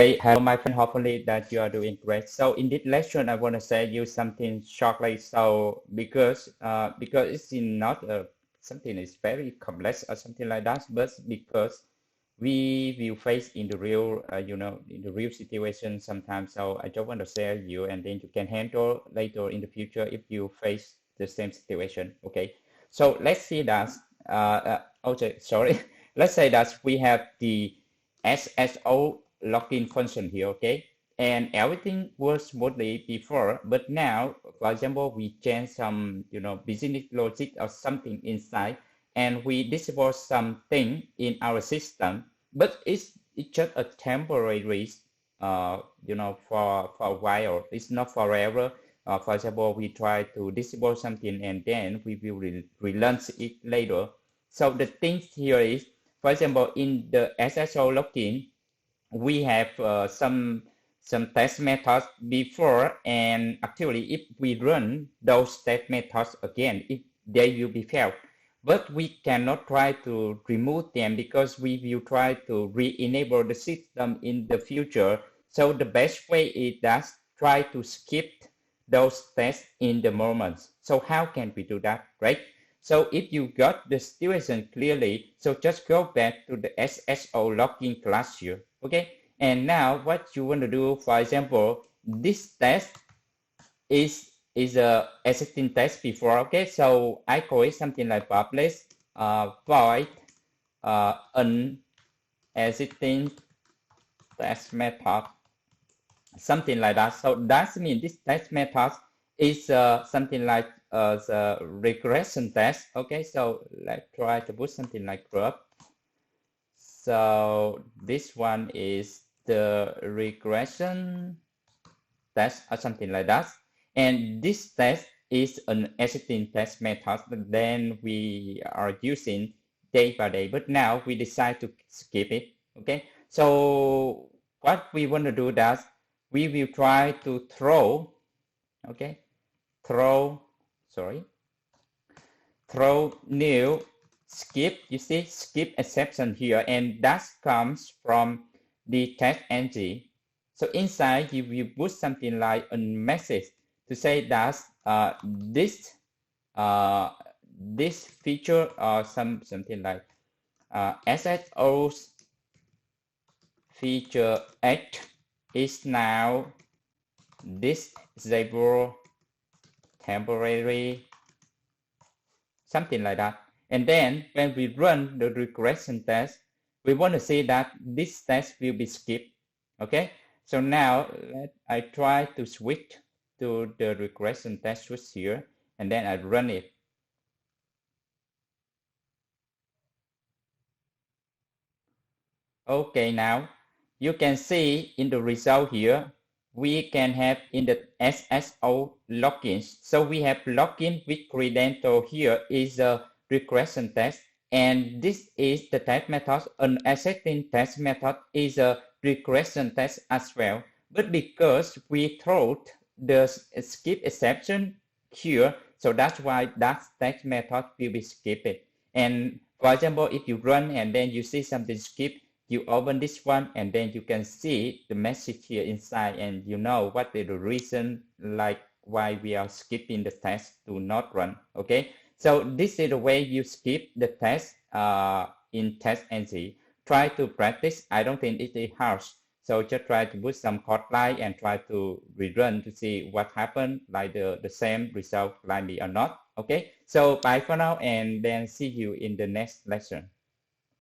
Hey, hello, my friend. Hopefully that you are doing great. So in this lesson, I want to say you something shortly. So because it's not something is very complex or something like that, but because we will face in the real, in the real situation sometimes. So I just want to share you, and then you can handle later in the future if you face the same situation. Okay. So let's see that. Okay, sorry. Let's say that we have the SSO login function here, okay? And everything was smoothly before, but now, for example, we change some, business logic or something inside, and we disable something in our system, but it's just a temporary, for a while. It's not forever. For example, we try to disable something and then we will relaunch it later. So the thing here is, for example, in the SSO login, we have some test methods before, and actually if we run those test methods again, they will be failed. But we cannot try to remove them because we will try to re-enable the system in the future. So the best way is that try to skip those tests in the moment. So how can we do that, right? So if you got the situation clearly, so just go back to the SSO login class here, okay? And now what you want to do, for example, this test is a existing test before, okay? So I call it something like publish void an existing test method, something like that. So that means this test method is something like the regression test. Okay, so let's try to put something like graph. So this one is the regression test or something like that. And this test is an existing test method that then we are using day by day. But now we decide to skip it. Okay, so what we want to do that we will try to throw, okay, throw new skip, you see, skip exception here, and that comes from the TestNG. So inside you will put something like a message to say that this feature or something like SSO's feature 8 is now disable temporary, something like that. And then when we run the regression test, we want to see that this test will be skipped. Okay, so now I try to switch to the regression test switch here, and then I run it. Okay, now you can see in the result here, we can have in the SSO logins. So we have login with credential here is a regression test, and this is the test method. An existing test method is a regression test as well. But because we throw the skip exception here, so that's why that test method will be skipped. And for example, if you run and then you see something skip, you open this one and then you can see the message here inside, and you know what is the reason like why we are skipping the test to not run. Okay, so this is the way you skip the test in TestNG. Try to practice. I don't think it is hard, so just try to put some code line and try to rerun to see what happened, like the same result likely or not. Okay, so bye for now, and then see you in the next lesson.